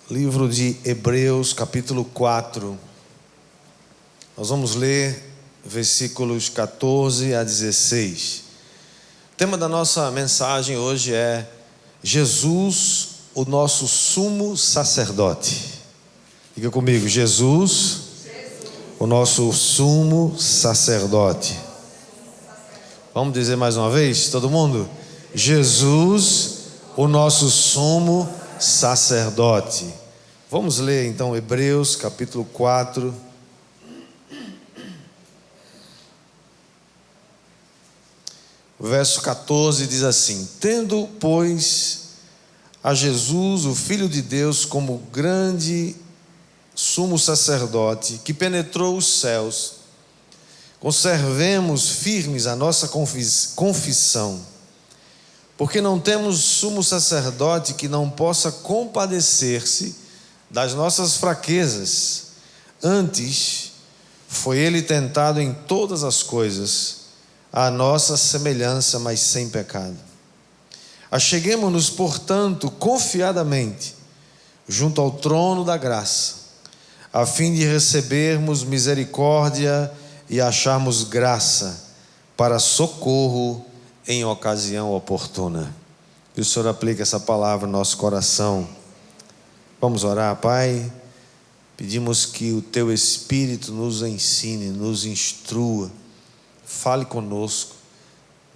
Livro de Hebreus, capítulo 4. Nós vamos ler versículos 14 a 16. O tema da nossa mensagem hoje é Jesus, o nosso sumo sacerdote. Diga comigo, Jesus, o nosso sumo sacerdote. Vamos dizer mais uma vez, todo mundo? Jesus, o nosso sumo sacerdote. Vamos ler então Hebreus capítulo 4. O verso 14 diz assim: Tendo, pois, a Jesus, o Filho de Deus, como grande sumo sacerdote, que penetrou os céus, conservemos firmes a nossa confissão, porque não temos sumo sacerdote que não possa compadecer-se das nossas fraquezas. Antes, foi ele tentado em todas as coisas, à nossa semelhança, mas sem pecado. Acheguemo-nos, portanto, confiadamente, junto ao trono da graça, a fim de recebermos misericórdia e acharmos graça para socorro em ocasião oportuna. Que o Senhor aplique essa palavra no nosso coração. Vamos orar, Pai. Pedimos que o Teu Espírito nos ensine, nos instrua, fale conosco,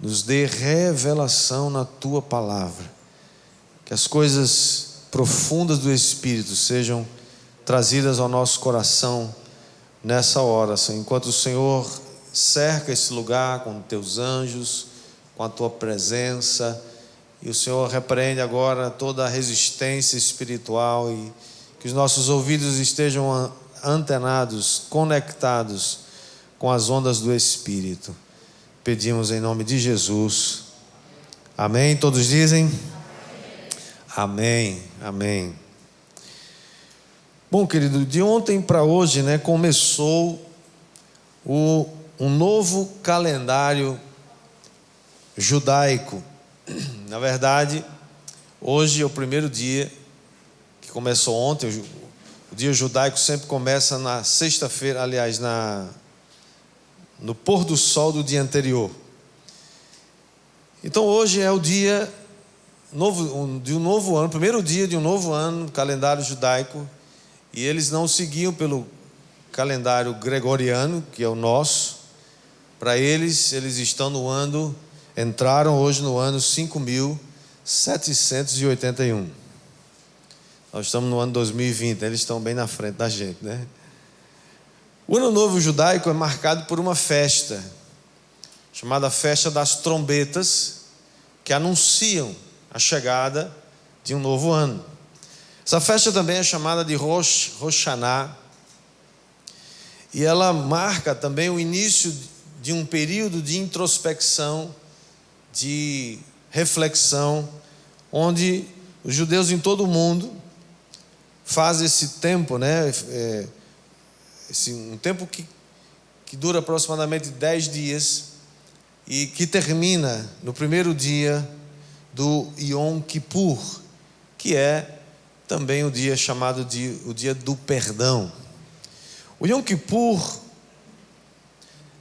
nos dê revelação na Tua palavra. Que as coisas profundas do Espírito sejam trazidas ao nosso coração nessa hora, Senhor. Enquanto o Senhor cerca esse lugar com Teus anjos, com a Tua presença, e o Senhor repreende agora toda a resistência espiritual, e que os nossos ouvidos estejam antenados, conectados com as ondas do Espírito. Pedimos em nome de Jesus. Amém? Todos dizem? Amém. Amém. Bom, querido, de ontem para hoje, começou um novo calendário judaico. Na verdade, hoje é o primeiro dia, que começou ontem. O dia judaico sempre começa na sexta-feira, aliás, no pôr do sol do dia anterior. Então hoje é o dia de um novo ano, primeiro dia de um novo ano no calendário judaico, e eles não seguiam pelo calendário gregoriano, que é o nosso. Para eles entraram hoje no ano 5.781. Nós estamos no ano 2020, eles estão bem na frente da gente, O ano novo judaico é marcado por uma festa, chamada Festa das Trombetas, que anunciam a chegada de um novo ano. Essa festa também é chamada de Rosh Hashanah, e ela marca também o início de um período de introspecção, de reflexão, onde os judeus em todo o mundo fazem esse tempo, um tempo que dura aproximadamente 10 dias e que termina no primeiro dia do Yom Kippur, que é também o dia chamado de o dia do perdão. O Yom Kippur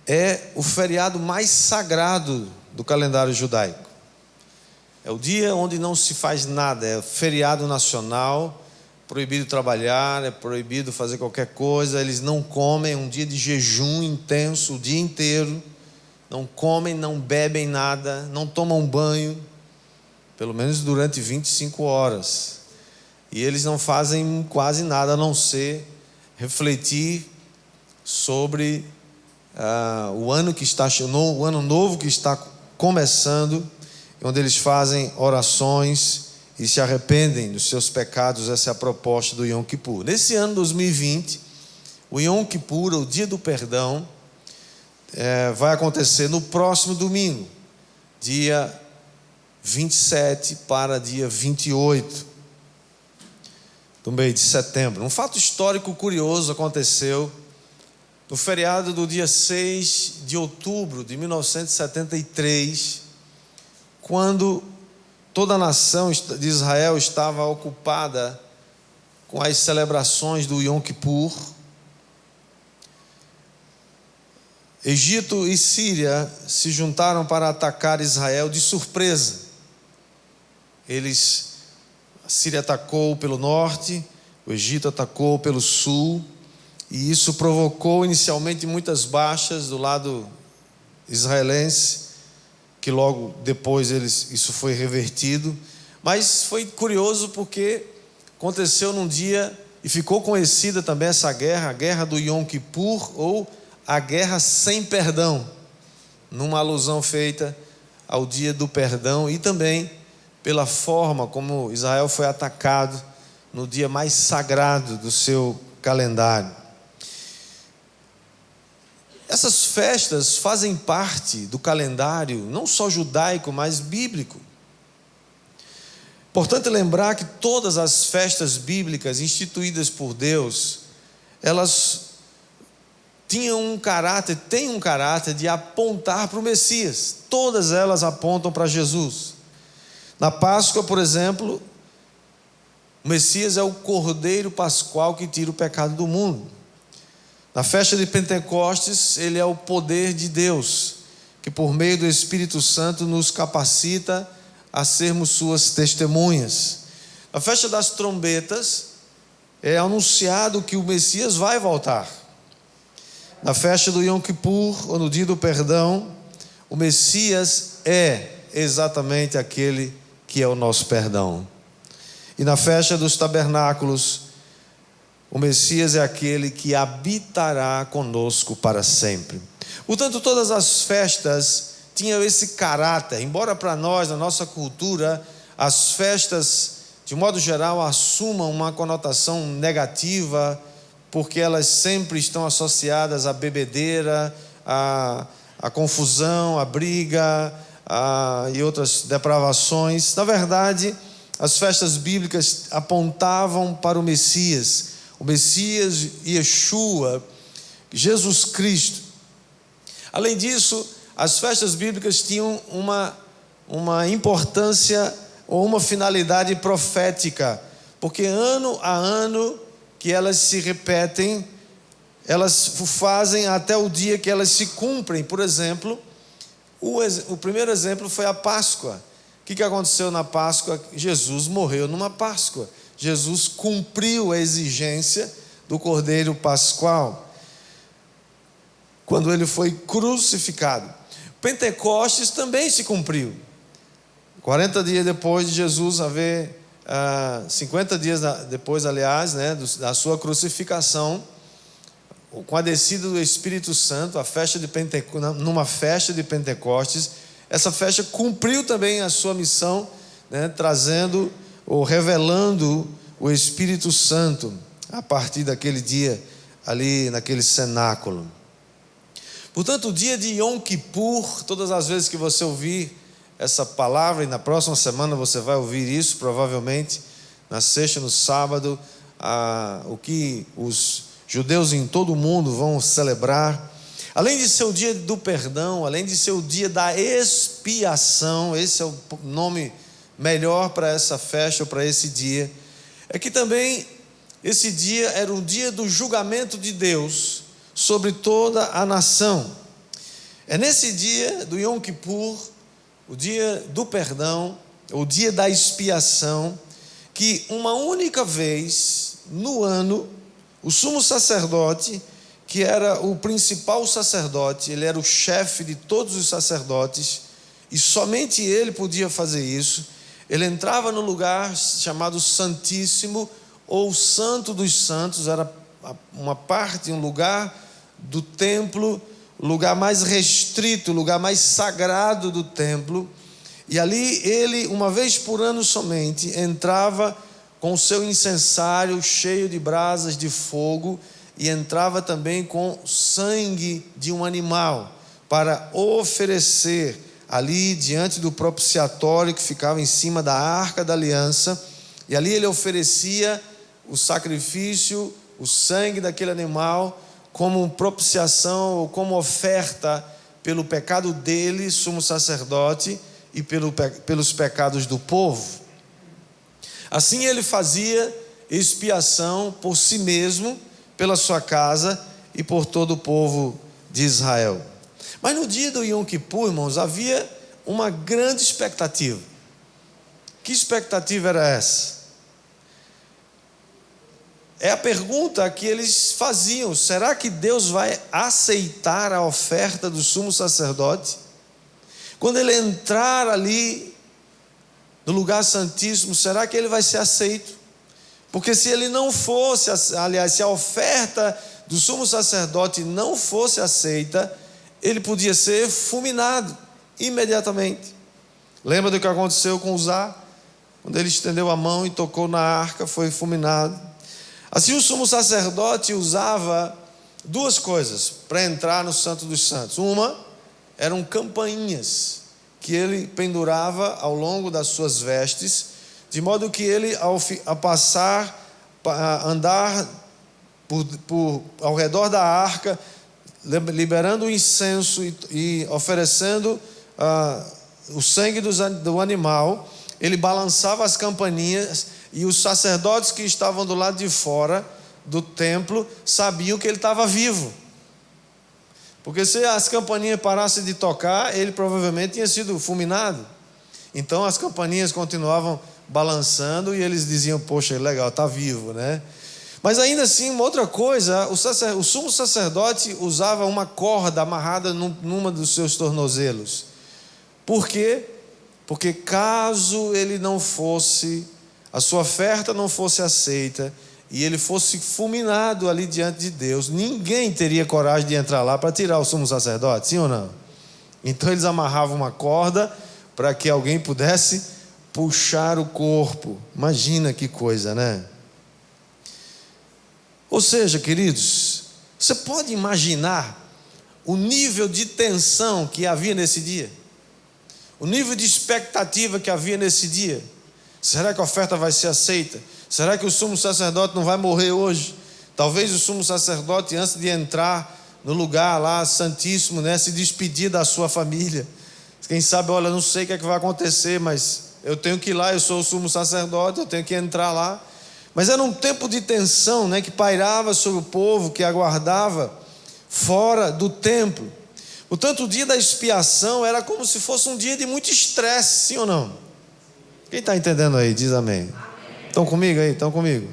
é o feriado mais sagrado do calendário judaico. É o dia onde não se faz nada, é feriado nacional, proibido trabalhar, é proibido fazer qualquer coisa, eles não comem, é um dia de jejum intenso o dia inteiro, não comem, não bebem nada, não tomam banho, pelo menos durante 25 horas. E eles não fazem quase nada a não ser refletir sobre o ano novo que está começando, onde eles fazem orações e se arrependem dos seus pecados. Essa é a proposta do Yom Kippur. Nesse ano 2020, o Yom Kippur, o dia do perdão, vai acontecer no próximo domingo, dia 27 para dia 28 do mês de setembro. Um fato histórico curioso aconteceu no feriado do dia 6 de outubro de 1973, quando toda a nação de Israel estava ocupada com as celebrações do Yom Kippur. Egito e Síria se juntaram para atacar Israel de surpresa. A Síria atacou pelo norte, o Egito atacou pelo sul, e isso provocou inicialmente muitas baixas do lado israelense, que logo depois isso foi revertido. Mas foi curioso porque aconteceu num dia, e ficou conhecida também essa guerra, a guerra do Yom Kippur, ou a guerra sem perdão, numa alusão feita ao dia do perdão, e também pela forma como Israel foi atacado no dia mais sagrado do seu calendário. Essas festas fazem parte do calendário não só judaico, mas bíblico. Importante lembrar que todas as festas bíblicas instituídas por Deus, elas têm um caráter de apontar para o Messias. Todas elas apontam para Jesus. Na Páscoa, por exemplo, o Messias é o Cordeiro Pascual que tira o pecado do mundo. Na festa de Pentecostes, ele é o poder de Deus, que por meio do Espírito Santo nos capacita a sermos suas testemunhas. Na festa das trombetas, é anunciado que o Messias vai voltar. Na festa do Yom Kippur, ou no dia do perdão, o Messias é exatamente aquele que é o nosso perdão. E na festa dos tabernáculos, o Messias é aquele que habitará conosco para sempre. Portanto, todas as festas tinham esse caráter, embora para nós, na nossa cultura, as festas, de modo geral, assumam uma conotação negativa, porque elas sempre estão associadas à bebedeira, à confusão, à briga, e outras depravações. Na verdade, as festas bíblicas apontavam para o Messias Yeshua, Jesus Cristo. Além disso, as festas bíblicas tinham uma importância ou uma finalidade profética, porque ano a ano que elas se repetem, elas fazem até o dia que elas se cumprem. Por exemplo, o primeiro exemplo foi a Páscoa. O que aconteceu na Páscoa? Jesus morreu numa Páscoa. Jesus cumpriu a exigência do Cordeiro Pascual quando ele foi crucificado. Pentecostes também se cumpriu. 40 dias depois de Jesus 50 dias depois, aliás, da sua crucificação, com a descida do Espírito Santo, numa festa de Pentecostes, essa festa cumpriu também a sua missão, trazendo ou revelando o Espírito Santo a partir daquele dia, ali naquele cenáculo. Portanto, o dia de Yom Kippur, todas as vezes que você ouvir essa palavra, e na próxima semana você vai ouvir isso, provavelmente, na sexta, no sábado, o que os judeus em todo o mundo vão celebrar, além de ser o dia do perdão, além de ser o dia da expiação, esse é o nome melhor para essa festa, ou para esse dia, é que também esse dia era o dia do julgamento de Deus sobre toda a nação. É nesse dia do Yom Kippur, o dia do perdão, o dia da expiação, que uma única vez no ano, o sumo sacerdote, que era o principal sacerdote, ele era o chefe de todos os sacerdotes, e somente ele podia fazer isso. Ele entrava no lugar chamado Santíssimo, ou Santo dos Santos, era uma parte, um lugar do templo, o lugar mais restrito, o lugar mais sagrado do templo, e ali ele, uma vez por ano somente, entrava com o seu incensário cheio de brasas de fogo, e entrava também com sangue de um animal, para oferecer ali diante do propiciatório que ficava em cima da Arca da Aliança, e ali ele oferecia o sacrifício, o sangue daquele animal, como propiciação ou como oferta pelo pecado dele, sumo sacerdote, e pelos pecados do povo. Assim ele fazia expiação por si mesmo, pela sua casa e por todo o povo de Israel. Mas no dia do Yom Kippur, irmãos, havia uma grande expectativa. Que expectativa era essa? É a pergunta que eles faziam: será que Deus vai aceitar a oferta do sumo sacerdote? Quando ele entrar ali no lugar santíssimo, será que ele vai ser aceito? Porque se ele não fosse, aliás, se a oferta do sumo sacerdote não fosse aceita, ele podia ser fulminado imediatamente. Lembra do que aconteceu com Uzá? Quando ele estendeu a mão e tocou na arca, foi fulminado. Assim, o sumo sacerdote usava duas coisas para entrar no Santo dos Santos. Uma, eram campainhas que ele pendurava ao longo das suas vestes, de modo que ele, ao andar ao redor da arca, liberando o incenso e oferecendo o sangue do animal, ele balançava as campainhas, e os sacerdotes que estavam do lado de fora do templo sabiam que ele estava vivo. Porque se as campainhas parassem de tocar, ele provavelmente tinha sido fulminado. Então as campainhas continuavam balançando e eles diziam: poxa, legal, está vivo, né? Mas ainda assim, uma outra coisa, o sumo sacerdote usava uma corda amarrada numa dos seus tornozelos. Por quê? Porque caso ele não fosse, a sua oferta não fosse aceita e ele fosse fulminado ali diante de Deus, ninguém teria coragem de entrar lá para tirar o sumo sacerdote, sim ou não? Então eles amarravam uma corda para que alguém pudesse puxar o corpo. Imagina que coisa, né? Ou seja, queridos, você pode imaginar o nível de tensão que havia nesse dia? O nível de expectativa que havia nesse dia? Será que a oferta vai ser aceita? Será que o sumo sacerdote não vai morrer hoje? Talvez o sumo sacerdote, antes de entrar no lugar lá santíssimo, né, se despedir da sua família. Quem sabe, olha, não sei o que é que vai acontecer, mas eu tenho que ir lá, eu sou o sumo sacerdote, eu tenho que entrar lá. Mas era um tempo de tensão, né, que pairava sobre o povo, que aguardava fora do templo. Portanto, o dia da expiação era como se fosse um dia de muito estresse, sim ou não? Quem está entendendo aí, diz amém. Estão comigo aí? Estão comigo?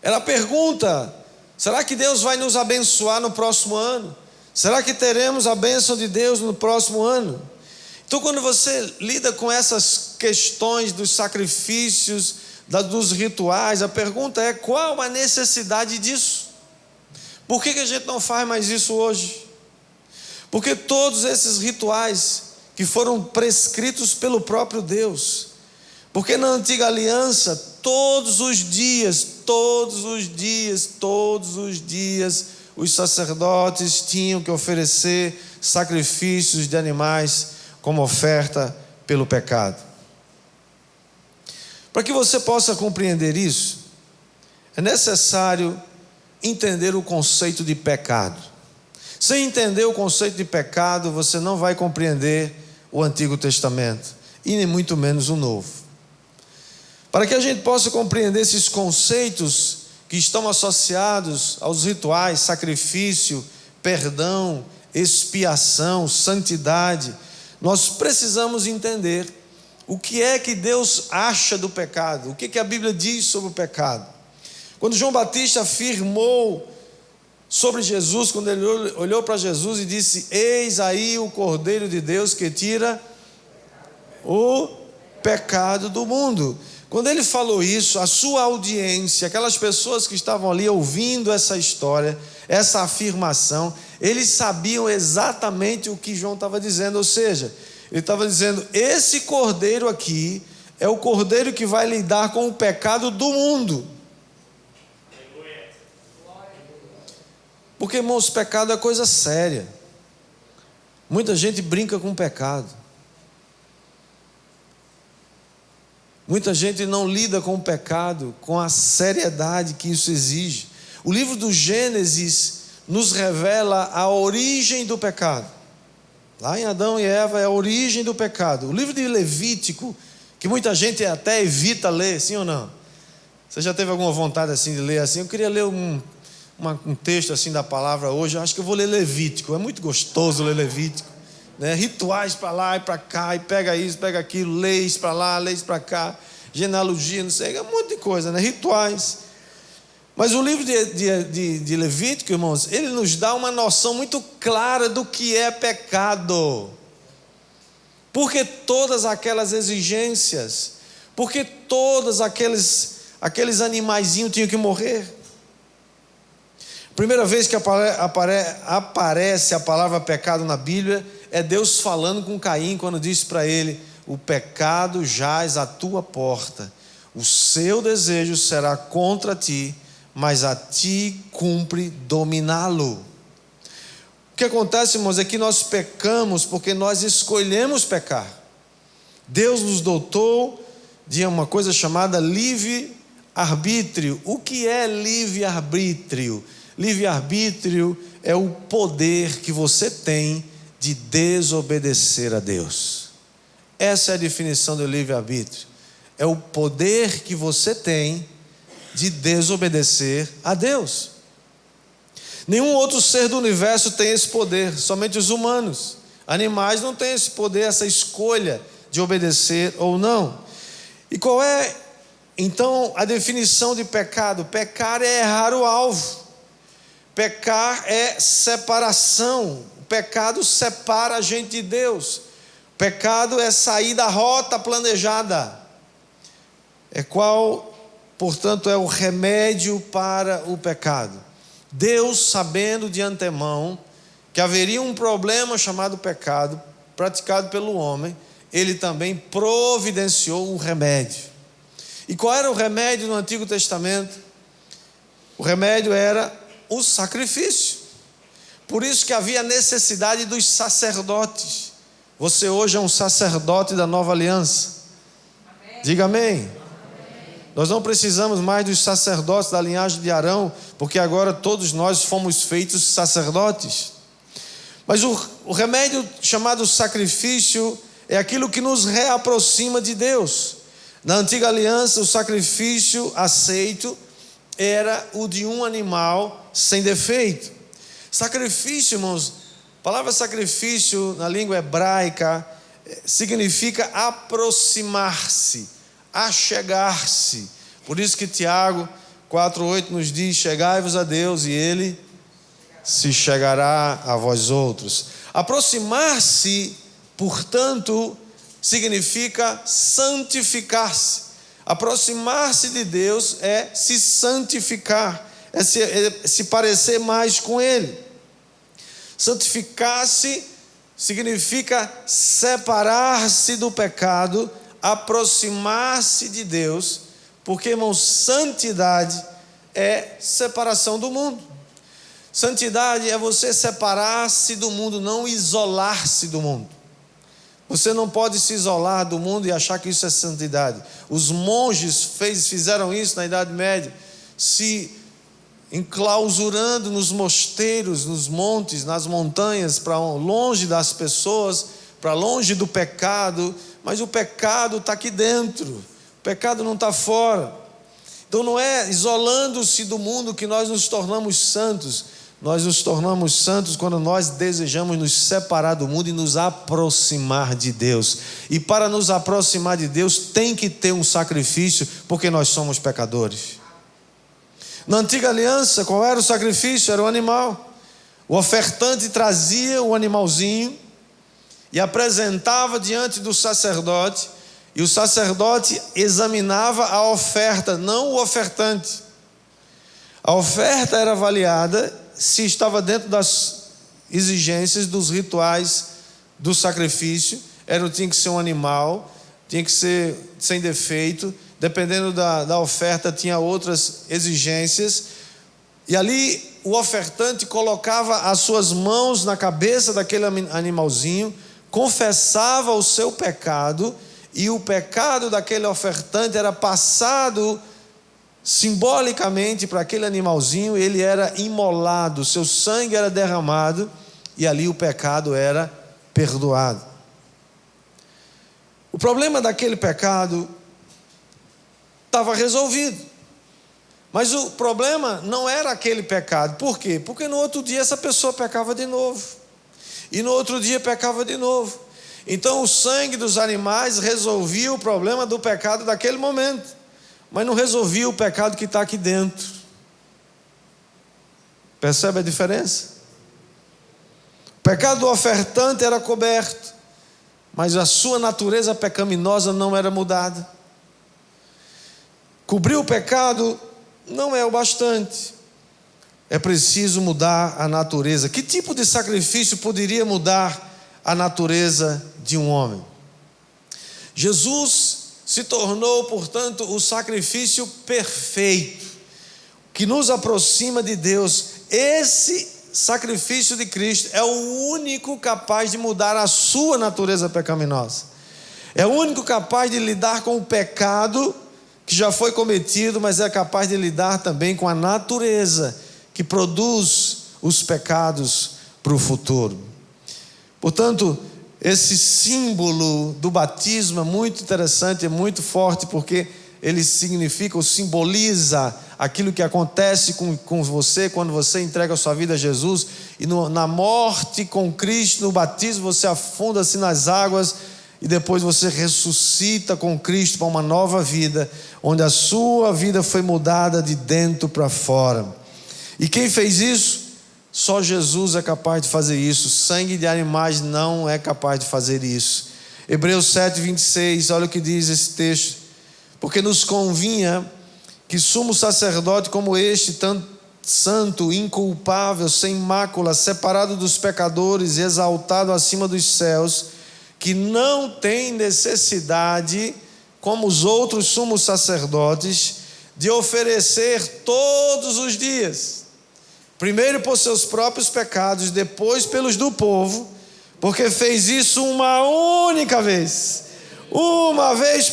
Era a pergunta: será que Deus vai nos abençoar no próximo ano? Será que teremos a bênção de Deus no próximo ano? Então, quando você lida com essas questões dos sacrifícios, dos rituais, a pergunta é: qual a necessidade disso? Por que a gente não faz mais isso hoje? Porque todos esses rituais que foram prescritos pelo próprio Deus, porque na antiga aliança, todos os dias, os sacerdotes tinham que oferecer sacrifícios de animais como oferta pelo pecado. Para que você possa compreender isso, é necessário entender o conceito de pecado. Sem entender o conceito de pecado, você não vai compreender o Antigo Testamento, e nem muito menos o Novo. Para que a gente possa compreender esses conceitos que estão associados aos rituais, sacrifício, perdão, expiação, santidade, nós precisamos entender o que é que Deus acha do pecado, o que que a Bíblia diz sobre o pecado. Quando João Batista afirmou sobre Jesus, quando ele olhou para Jesus e disse: eis aí o Cordeiro de Deus que tira o pecado do mundo. Quando ele falou isso, a sua audiência, aquelas pessoas que estavam ali ouvindo essa história, essa afirmação, eles sabiam exatamente o que João estava dizendo. Ou seja, ele estava dizendo: esse cordeiro aqui é o cordeiro que vai lidar com o pecado do mundo. Porque, irmãos, pecado é coisa séria. Muita gente brinca com o pecado. Muita gente não lida com o pecado com a seriedade que isso exige. O livro do Gênesis nos revela a origem do pecado. Lá em Adão e Eva é a origem do pecado. O livro de Levítico, que muita gente até evita ler, sim ou não? Você já teve alguma vontade assim de ler assim? Eu queria ler um texto assim da palavra hoje. Eu acho que eu vou ler Levítico. É muito gostoso ler Levítico, né? Rituais para lá e para cá, e pega isso, pega aquilo, leis para lá, leis para cá, genealogia, não sei, é um monte de coisa, né? Rituais. Mas o livro de Levítico, irmãos, ele nos dá uma noção muito clara do que é pecado. Porque todas aquelas exigências, porque todos aqueles animaizinhos tinham que morrer. Primeira vez que aparece a palavra pecado na Bíblia, é Deus falando com Caim, quando disse para ele: o pecado jaz à tua porta, o seu desejo será contra ti, mas a ti cumpre dominá-lo. O que acontece, irmãos, é que nós pecamos porque nós escolhemos pecar. Deus nos dotou de uma coisa chamada livre-arbítrio. O que é livre-arbítrio? Livre-arbítrio é o poder que você tem de desobedecer a Deus. Essa é a definição do livre-arbítrio. É o poder que você tem de desobedecer a Deus. Nenhum outro ser do universo tem esse poder, somente os humanos. Animais não têm esse poder, essa escolha de obedecer ou não. E qual é, então, a definição de pecado? Pecar é errar o alvo. Pecar é separação. O pecado separa a gente de Deus. O pecado é sair da rota planejada. Portanto, é o remédio para o pecado. Deus, sabendo de antemão que haveria um problema chamado pecado, praticado pelo homem, Ele também providenciou um remédio. E qual era o remédio no Antigo Testamento? O remédio era o sacrifício. Por isso que havia necessidade dos sacerdotes. Você hoje é um sacerdote da nova aliança. Amém. Diga amém. Nós não precisamos mais dos sacerdotes da linhagem de Arão, porque agora todos nós fomos feitos sacerdotes. Mas o remédio chamado sacrifício é aquilo que nos reaproxima de Deus. Na antiga aliança, o sacrifício aceito era o de um animal sem defeito. Sacrifício, irmãos, a palavra sacrifício na língua hebraica significa aproximar-se, achegar-se. Por isso que Tiago 4,8 nos diz: chegai-vos a Deus e Ele se chegará a vós outros. Aproximar-se, portanto, significa santificar-se. Aproximar-se de Deus é se santificar, é se parecer mais com Ele. Santificar-se significa separar-se do pecado, aproximar-se de Deus, porque, irmãos, santidade é separação do mundo. Santidade é você separar-se do mundo, não isolar-se do mundo. Você não pode se isolar do mundo e achar que isso é santidade. Os monges fizeram isso na Idade Média, se enclausurando nos mosteiros, nos montes, nas montanhas, para longe das pessoas, para longe do pecado. Mas o pecado está aqui dentro, o pecado não está fora. Então não é isolando-se do mundo que nós nos tornamos santos. Nós nos tornamos santos quando nós desejamos nos separar do mundo e nos aproximar de Deus. E para nos aproximar de Deus tem que ter um sacrifício, porque nós somos pecadores. Na antiga aliança, qual era o sacrifício? Era o animal. O ofertante trazia o animalzinho e apresentava diante do sacerdote, e o sacerdote examinava a oferta, não o ofertante. A oferta era avaliada se estava dentro das exigências dos rituais do sacrifício. Tinha que ser um animal, tinha que ser sem defeito. Dependendo da oferta, tinha outras exigências. E ali o ofertante colocava as suas mãos na cabeça daquele animalzinho, confessava o seu pecado, e o pecado daquele ofertante era passado simbolicamente para aquele animalzinho. Ele era imolado, seu sangue era derramado, e ali o pecado era perdoado. O problema daquele pecado estava resolvido. Mas o problema não era aquele pecado. Por quê? Porque no outro dia essa pessoa pecava de novo. E no outro dia pecava de novo. Então o sangue dos animais resolvia o problema do pecado daquele momento. Mas não resolvia o pecado que está aqui dentro. Percebe a diferença? O pecado do ofertante era coberto, mas a sua natureza pecaminosa não era mudada. Cobrir o pecado não é o bastante. É preciso mudar a natureza. Que tipo de sacrifício poderia mudar a natureza de um homem? Jesus se tornou, portanto, o sacrifício perfeito, que nos aproxima de Deus. Esse sacrifício de Cristo é o único capaz de mudar a sua natureza pecaminosa. É o único capaz de lidar com o pecado que já foi cometido, mas é capaz de lidar também com a natureza que produz os pecados para o futuro. Portanto, esse símbolo do batismo é muito interessante, é muito forte, porque ele significa ou simboliza aquilo que acontece com você quando você entrega a sua vida a Jesus. E na morte com Cristo, no batismo, você afunda-se nas águas e depois você ressuscita com Cristo para uma nova vida, onde a sua vida foi mudada de dentro para fora. E quem fez isso? Só Jesus é capaz de fazer isso. Sangue de animais não é capaz de fazer isso. Hebreus 7:26, olha o que diz esse texto. Porque nos convinha que sumo sacerdote como este, tanto santo, inculpável, sem mácula, separado dos pecadores e exaltado acima dos céus, que não tem necessidade, como os outros sumos sacerdotes, de oferecer todos os dias, primeiro por seus próprios pecados, depois pelos do povo, porque fez isso uma única vez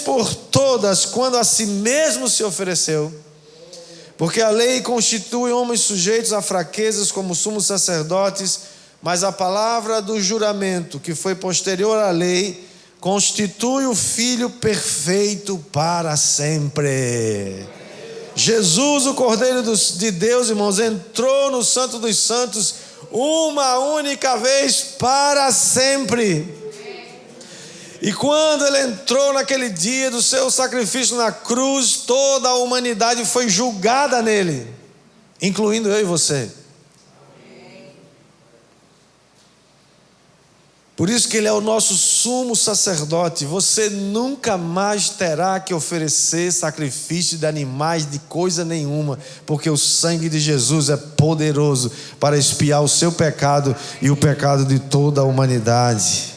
por todas, quando a si mesmo se ofereceu. Porque a lei constitui homens sujeitos a fraquezas como sumos sacerdotes, mas a palavra do juramento, que foi posterior à lei, constitui o Filho perfeito para sempre. Jesus, o Cordeiro de Deus, irmãos, entrou no Santo dos Santos uma única vez para sempre. E quando ele entrou naquele dia do seu sacrifício na cruz, toda a humanidade foi julgada nele, incluindo eu e você. Por isso que ele é o nosso sumo sacerdote. Você nunca mais terá que oferecer sacrifício de animais, de coisa nenhuma, porque o sangue de Jesus é poderoso para expiar o seu pecado e o pecado de toda a humanidade.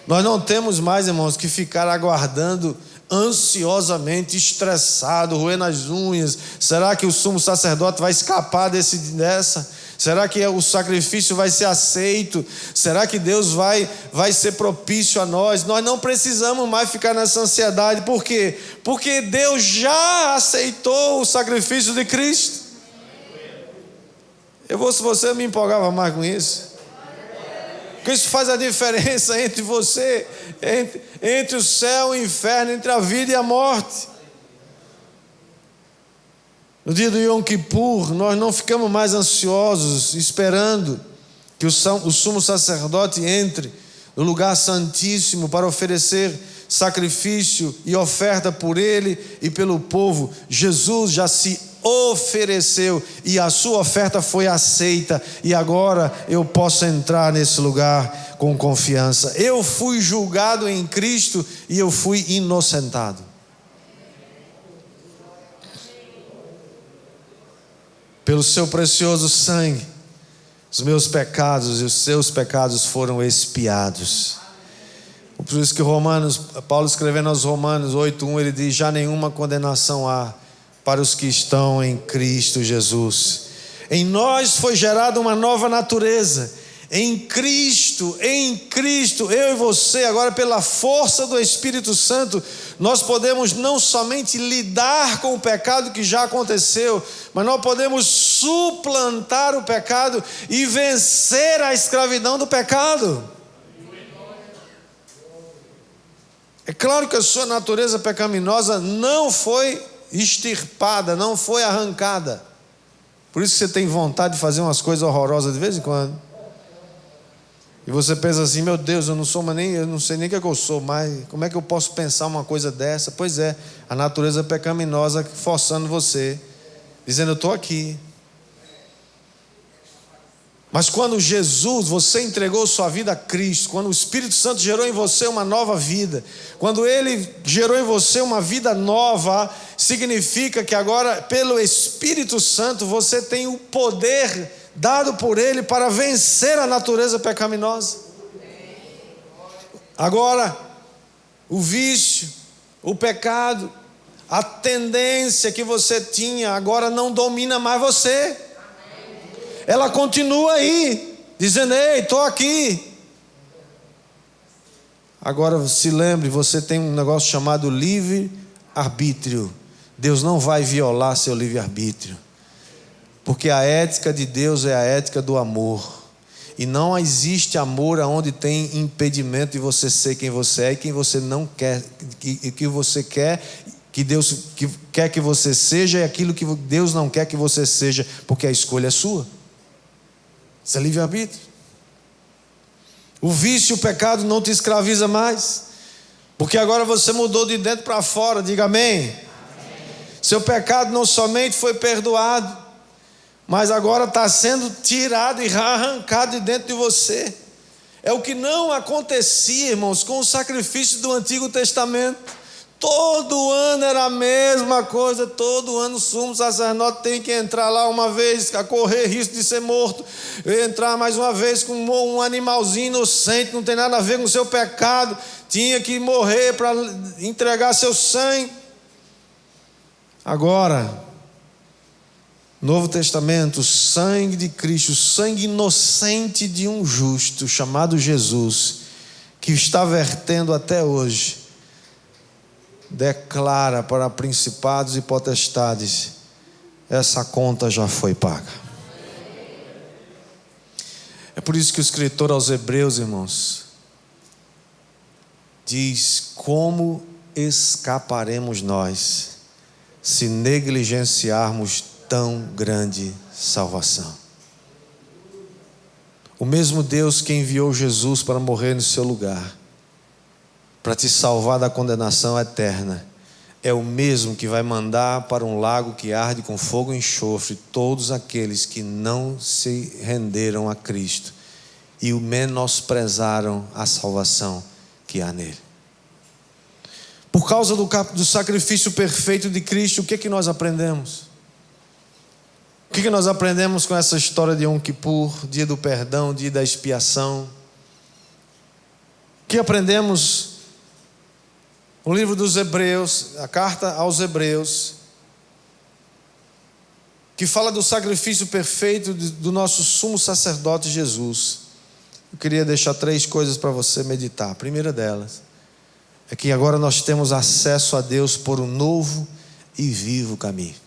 Nós não temos mais, irmãos, que ficar aguardando ansiosamente, estressado, roendo as unhas. Será que o sumo sacerdote vai escapar dessa? Será que o sacrifício vai ser aceito? Será que Deus vai ser propício a nós? Nós não precisamos mais ficar nessa ansiedade. Por quê? Porque Deus já aceitou o sacrifício de Cristo. Se você, eu me empolgava mais com isso. Porque isso faz a diferença entre você, entre o céu e o inferno, entre a vida e a morte. No dia do Yom Kippur, nós não ficamos mais ansiosos, esperando que o sumo sacerdote entre no lugar santíssimo para oferecer sacrifício e oferta por ele e pelo povo. Jesus já se ofereceu e a sua oferta foi aceita, e agora eu posso entrar nesse lugar com confiança. Eu fui julgado em Cristo e eu fui inocentado. Pelo seu precioso sangue, os meus pecados e os seus pecados foram expiados. Por isso que Paulo escrevendo aos Romanos 8:1, ele diz: já nenhuma condenação há para os que estão em Cristo Jesus. Em nós foi gerada uma nova natureza. Em Cristo, eu e você, agora pela força do Espírito Santo, nós podemos não somente lidar com o pecado que já aconteceu, mas nós podemos suplantar o pecado e vencer a escravidão do pecado. É claro que a sua natureza pecaminosa não foi extirpada, não foi arrancada. Por isso que você tem vontade de fazer umas coisas horrorosas de vez em quando. E você pensa assim: meu Deus, eu não sei nem o que é que eu sou mais. Como é que eu posso pensar uma coisa dessa? Pois é, a natureza pecaminosa forçando você, dizendo: eu estou aqui. Mas quando você entregou sua vida a Cristo, quando o Espírito Santo gerou em você uma nova vida, quando Ele gerou em você uma vida nova, significa que agora, pelo Espírito Santo, você tem o poder dado por Ele para vencer a natureza pecaminosa. Agora, o vício, o pecado, a tendência que você tinha, agora não domina mais você. Ela continua aí, dizendo: ei, estou aqui. Agora se lembre, você tem um negócio chamado livre-arbítrio. Deus não vai violar seu livre-arbítrio, porque a ética de Deus é a ética do amor. E não existe amor onde tem impedimento de você ser quem você é e quem você não quer, e que você quer, que Deus quer que você seja, e aquilo que Deus não quer que você seja, porque a escolha é sua. Isso é livre-arbítrio. O vício e o pecado não te escraviza mais, porque agora você mudou de dentro para fora. Diga amém. Amém. Seu pecado não somente foi perdoado, mas agora está sendo tirado e arrancado de dentro de você. É o que não acontecia, irmãos, com o sacrifício do Antigo Testamento. Todo ano era a mesma coisa. Todo ano o sumo sacerdote tem que entrar lá uma vez, a correr risco de ser morto, entrar mais uma vez com um animalzinho inocente, não tem nada a ver com o seu pecado, tinha que morrer para entregar seu sangue. Agora, Novo Testamento, o sangue de Cristo, o sangue inocente de um justo chamado Jesus, que está vertendo até hoje, declara para principados e potestades: essa conta já foi paga. É por isso que o escritor aos Hebreus, irmãos, diz: como escaparemos nós se negligenciarmos tão grande salvação? O mesmo Deus que enviou Jesus para morrer no seu lugar, para te salvar da condenação eterna, é o mesmo que vai mandar para um lago que arde com fogo e enxofre todos aqueles que não se renderam a Cristo e o menosprezaram a salvação que há nele. Por causa do sacrifício perfeito de Cristo, o que é que nós aprendemos? O que é que nós aprendemos com essa história de Yom Kippur, dia do perdão, dia da expiação? O que aprendemos no livro dos Hebreus, a carta aos Hebreus, que fala do sacrifício perfeito do nosso sumo sacerdote Jesus? Eu queria deixar 3 coisas para você meditar. A primeira delas é que agora nós temos acesso a Deus por um novo e vivo caminho.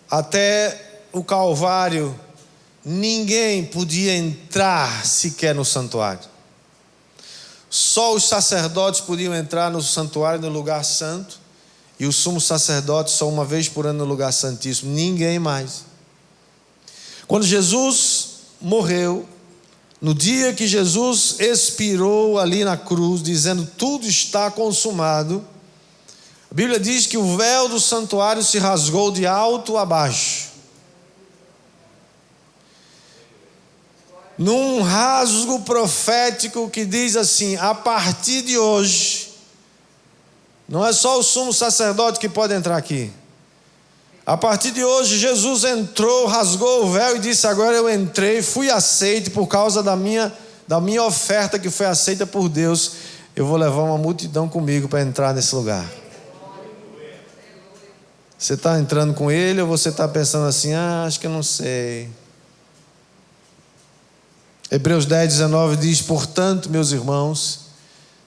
Até o Calvário, ninguém podia entrar sequer no santuário. Só os sacerdotes podiam entrar no santuário, no lugar santo, e o sumo sacerdote só uma vez por ano no lugar santíssimo, ninguém mais. Quando Jesus morreu, no dia que Jesus expirou ali na cruz, dizendo: tudo está consumado, a Bíblia diz que o véu do santuário se rasgou de alto a baixo. Num rasgo profético que diz assim: a partir de hoje, não é só o sumo sacerdote que pode entrar aqui. A partir de hoje, Jesus entrou, rasgou o véu e disse: agora eu entrei, fui aceito por causa da minha oferta que foi aceita por Deus. Eu vou levar uma multidão comigo para entrar nesse lugar. Você está entrando com ele ou você está pensando assim: acho que eu não sei. Hebreus 10:19 diz: portanto, meus irmãos,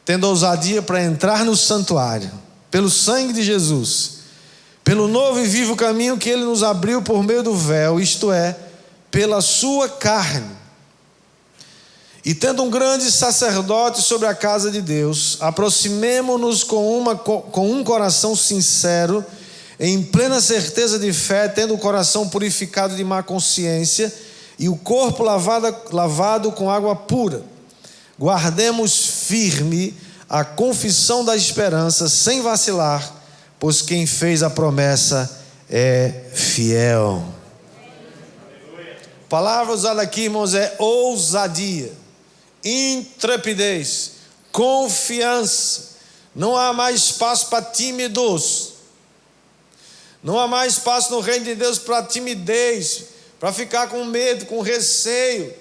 tendo ousadia para entrar no santuário, pelo sangue de Jesus, pelo novo e vivo caminho que ele nos abriu por meio do véu, isto é, pela sua carne, E tendo um grande sacerdote sobre a casa de Deus, aproximemo-nos com um coração sincero, em plena certeza de fé, tendo o coração purificado de má consciência e o corpo lavado com água pura. Guardemos firme a confissão da esperança, sem vacilar, pois quem fez a promessa é fiel. A palavra usada aqui, irmãos, é ousadia, intrepidez, confiança. Não há mais espaço para tímidos. Não há mais espaço no reino de Deus para timidez, para ficar com medo, com receio,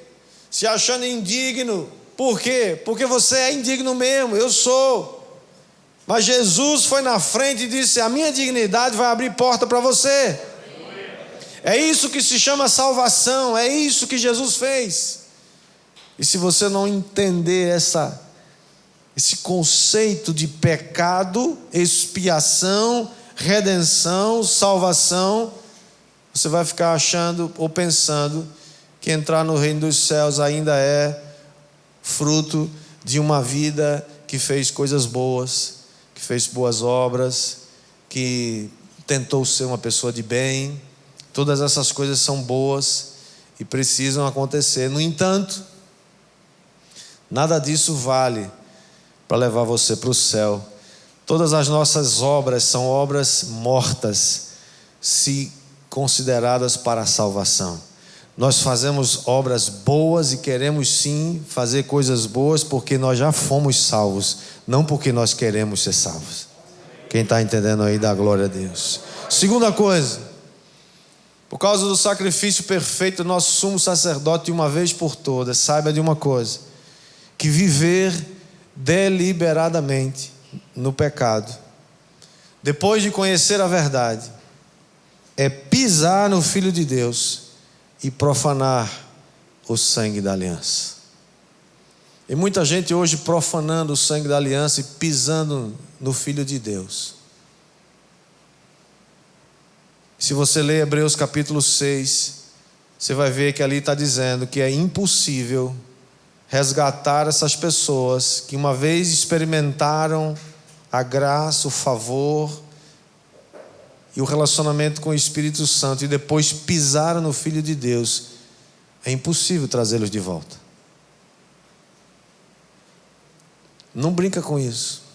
se achando indigno. Por quê? Porque você é indigno mesmo, eu sou. Mas Jesus foi na frente e disse: a minha dignidade vai abrir porta para você. É isso que se chama salvação, é isso que Jesus fez. E se você não entender esse conceito de pecado, expiação, redenção, salvação, você vai ficar achando ou pensando que entrar no reino dos céus ainda é fruto de uma vida que fez coisas boas, que fez boas obras, que tentou ser uma pessoa de bem. Todas essas coisas são boas e precisam acontecer. No entanto, nada disso vale para levar você para o céu. Todas as nossas obras são obras mortas, se consideradas para a salvação. Nós fazemos obras boas e queremos sim fazer coisas boas porque nós já fomos salvos, não porque nós queremos ser salvos. Quem está entendendo aí, dá glória a Deus. Segunda coisa, por causa do sacrifício perfeito do nosso sumo sacerdote de uma vez por todas, saiba de uma coisa, que viver deliberadamente no pecado, depois de conhecer a verdade, é pisar no Filho de Deus e profanar o sangue da aliança. E muita gente hoje profanando o sangue da aliança e pisando no Filho de Deus. Se você ler Hebreus capítulo 6, você vai ver que ali está dizendo que é impossível resgatar essas pessoas que uma vez experimentaram a graça, o favor e o relacionamento com o Espírito Santo e depois pisaram no Filho de Deus. É impossível trazê-los de volta. Não brinca com isso.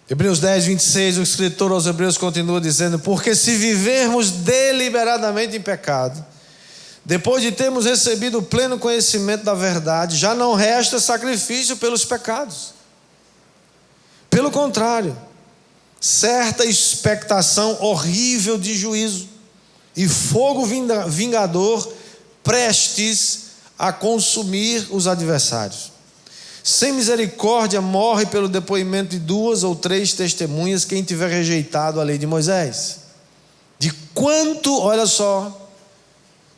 Hebreus 10, 26, o escritor aos Hebreus continua dizendo: porque se vivermos deliberadamente em pecado, depois de termos recebido o pleno conhecimento da verdade, já não resta sacrifício pelos pecados. Pelo contrário, certa expectação horrível de juízo e fogo vingador prestes a consumir os adversários. Sem misericórdia morre pelo depoimento de 2 ou 3 testemunhas quem tiver rejeitado a lei de Moisés. De quanto, olha só,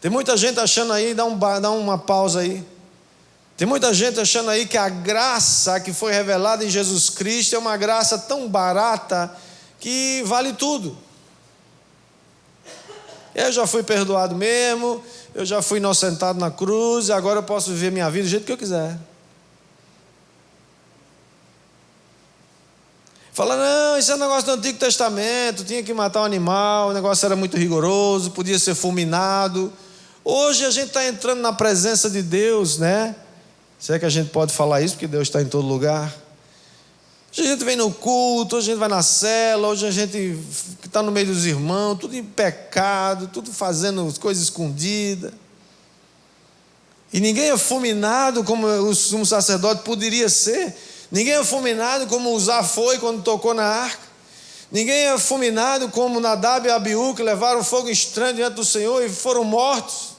tem muita gente achando aí, dá uma pausa aí. Tem muita gente achando aí que a graça que foi revelada em Jesus Cristo é uma graça tão barata que vale tudo. Eu já fui perdoado mesmo, eu já fui inocentado na cruz, e agora eu posso viver minha vida do jeito que eu quiser. Fala, não, isso é um negócio do Antigo Testamento, tinha que matar um animal, o negócio era muito rigoroso, podia ser fulminado. Hoje a gente está entrando na presença de Deus, né? Se é que a gente pode falar isso, porque Deus está em todo lugar. Hoje a gente vem no culto, hoje a gente vai na cela, hoje a gente está no meio dos irmãos, tudo em pecado, tudo fazendo coisas escondidas. E ninguém é fulminado como o sumo sacerdote poderia ser. Ninguém é fulminado como Uzá foi quando tocou na arca. Ninguém é fulminado como Nadab e Abiú, que levaram fogo estranho diante do Senhor e foram mortos.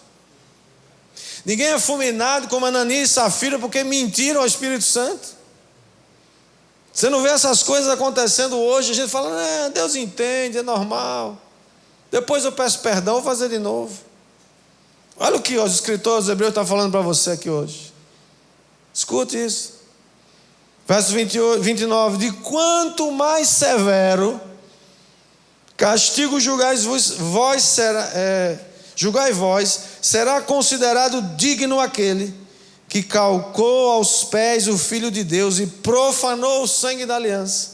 Ninguém é fulminado como Ananias e Safira, porque mentiram ao Espírito Santo. Você não vê essas coisas acontecendo hoje, a gente fala, Deus entende, é normal. Depois eu peço perdão, vou fazer de novo. Olha o que os escritores hebreus estão falando para você aqui hoje. Escute isso. Verso 29, de quanto mais severo castigo julgais vós julgai vós, será considerado digno aquele que calcou aos pés o Filho de Deus e profanou o sangue da aliança,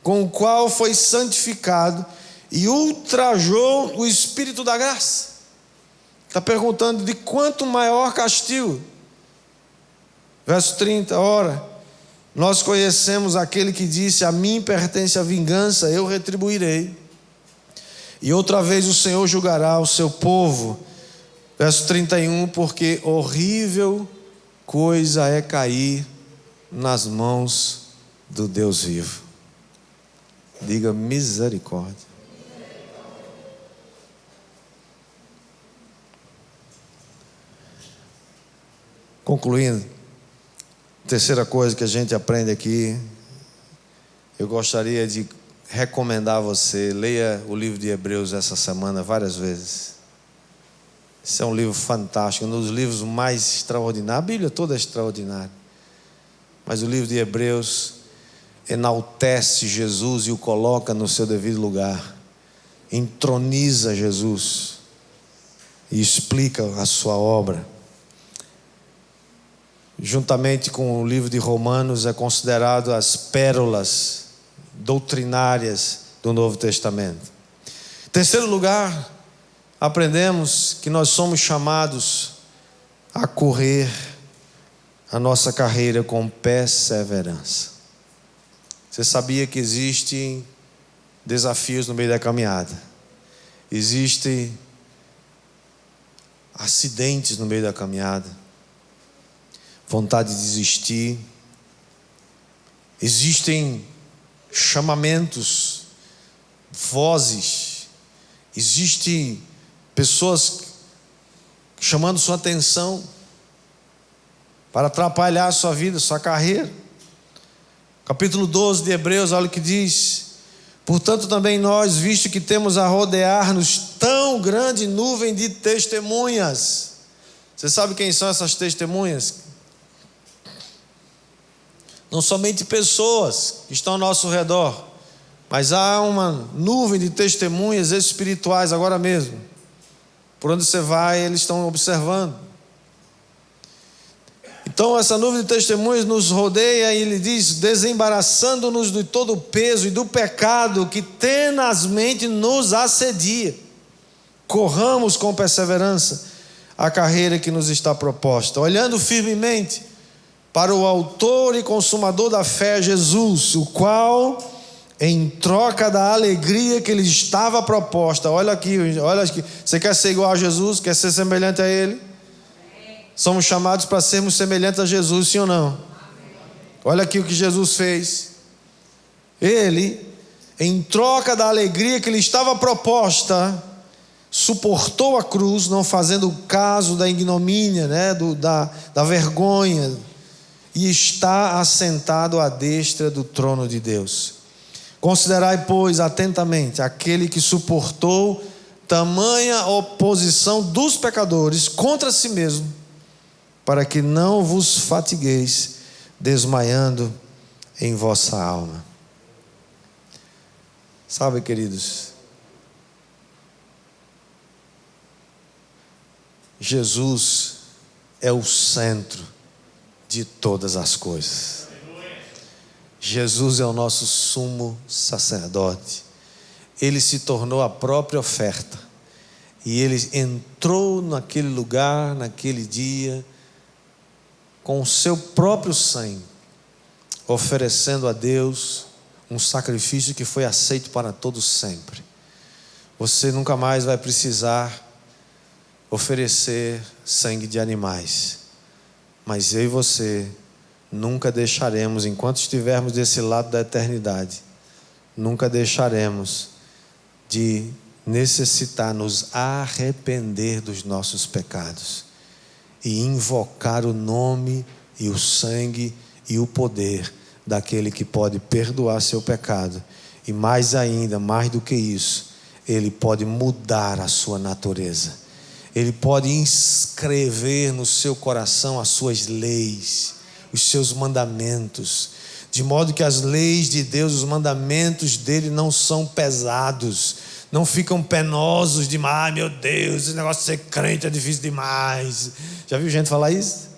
com o qual foi santificado e ultrajou o Espírito da graça. Está perguntando de quanto maior castigo. Verso 30, ora, nós conhecemos aquele que disse: a mim pertence a vingança, eu retribuirei. E outra vez o Senhor julgará o seu povo. Verso 31, porque horrível coisa é cair nas mãos do Deus vivo. Diga misericórdia. Concluindo, terceira coisa que a gente aprende aqui, eu gostaria de recomendar a você, leia o livro de Hebreus essa semana várias vezes. Esse é um livro fantástico, um dos livros mais extraordinários. A Bíblia toda é extraordinária, mas o livro de Hebreus enaltece Jesus e o coloca no seu devido lugar, entroniza Jesus e explica a sua obra. Juntamente com o livro de Romanos, é considerado as pérolas doutrinárias do Novo Testamento. Em terceiro lugar, aprendemos que nós somos chamados a correr a nossa carreira com perseverança. Você sabia que existem desafios no meio da caminhada? Existem acidentes no meio da caminhada, vontade de desistir. Existem chamamentos, vozes, existem pessoas chamando sua atenção para atrapalhar a sua vida, a sua carreira. Capítulo 12 de Hebreus, olha o que diz: portanto também nós, visto que temos a rodear-nos tão grande nuvem de testemunhas. Você sabe quem são essas testemunhas? Não somente pessoas que estão ao nosso redor, mas há uma nuvem de testemunhas espirituais agora mesmo. Por onde você vai, eles estão observando. Então essa nuvem de testemunhas nos rodeia, e ele diz: desembaraçando-nos de todo o peso e do pecado que tenazmente nos assedia, corramos com perseverança a carreira que nos está proposta, olhando firmemente para o autor e consumador da fé, Jesus, o qual, em troca da alegria que lhe estava proposta, olha aqui, você quer ser igual a Jesus? Quer ser semelhante a Ele? Somos chamados para sermos semelhantes a Jesus, sim ou não? Olha aqui o que Jesus fez. Ele, em troca da alegria que lhe estava proposta, suportou a cruz, não fazendo caso da ignomínia, da vergonha, e está assentado à destra do trono de Deus. Considerai, pois, atentamente aquele que suportou tamanha oposição dos pecadores contra si mesmo, para que não vos fatigueis desmaiando em vossa alma. Sabe, queridos, Jesus é o centro de todas as coisas. Jesus é o nosso sumo sacerdote. Ele se tornou a própria oferta, e ele entrou naquele lugar, naquele dia, com o seu próprio sangue, oferecendo a Deus um sacrifício que foi aceito para todos sempre. Você nunca mais vai precisar oferecer sangue de animais, mas eu e você nunca deixaremos, enquanto estivermos desse lado da eternidade, nunca deixaremos de necessitar nos arrepender dos nossos pecados e invocar o nome e o sangue e o poder daquele que pode perdoar seu pecado, e mais ainda, mais do que isso, ele pode mudar a sua natureza. Ele pode inscrever no seu coração as suas leis, os seus mandamentos, de modo que as leis de Deus, os mandamentos dele não são pesados, não ficam penosos demais. Meu Deus, esse negócio de ser crente é difícil demais. Já viu gente falar isso?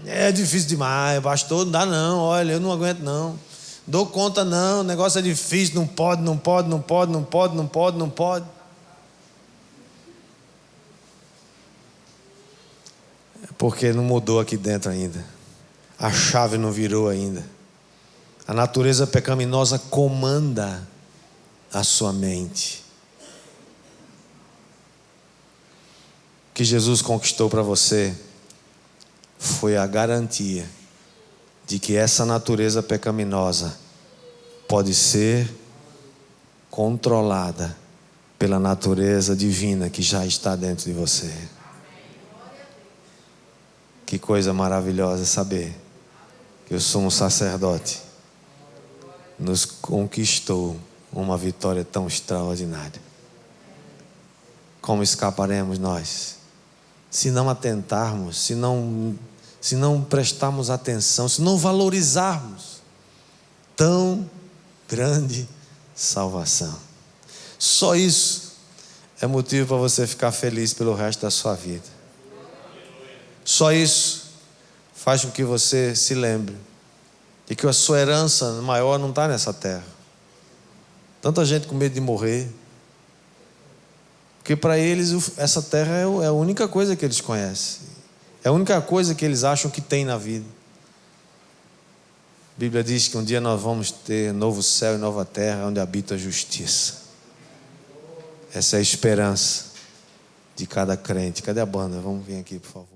É difícil demais, pastor, não dá não, olha, eu não aguento não. Dou conta não, o negócio é difícil, não pode. É porque não mudou aqui dentro ainda. A chave não virou ainda. A natureza pecaminosa comanda a sua mente. O que Jesus conquistou para você foi a garantia de que essa natureza pecaminosa pode ser controlada pela natureza divina que já está dentro de você. Que coisa maravilhosa saber que o sumo sacerdote nos conquistou uma vitória tão extraordinária. Como escaparemos nós? Se não atentarmos, se não prestarmos atenção, se não valorizarmos tão grande salvação. Só isso é motivo para você ficar feliz pelo resto da sua vida. Só isso faz com que você se lembre de que a sua herança maior não está nessa terra. Tanta gente com medo de morrer, porque para eles essa terra é a única coisa que eles conhecem, é a única coisa que eles acham que tem na vida. A Bíblia diz que um dia nós vamos ter novo céu e nova terra onde habita a justiça. Essa é a esperança de cada crente. Cadê a banda? Vamos vir aqui, por favor.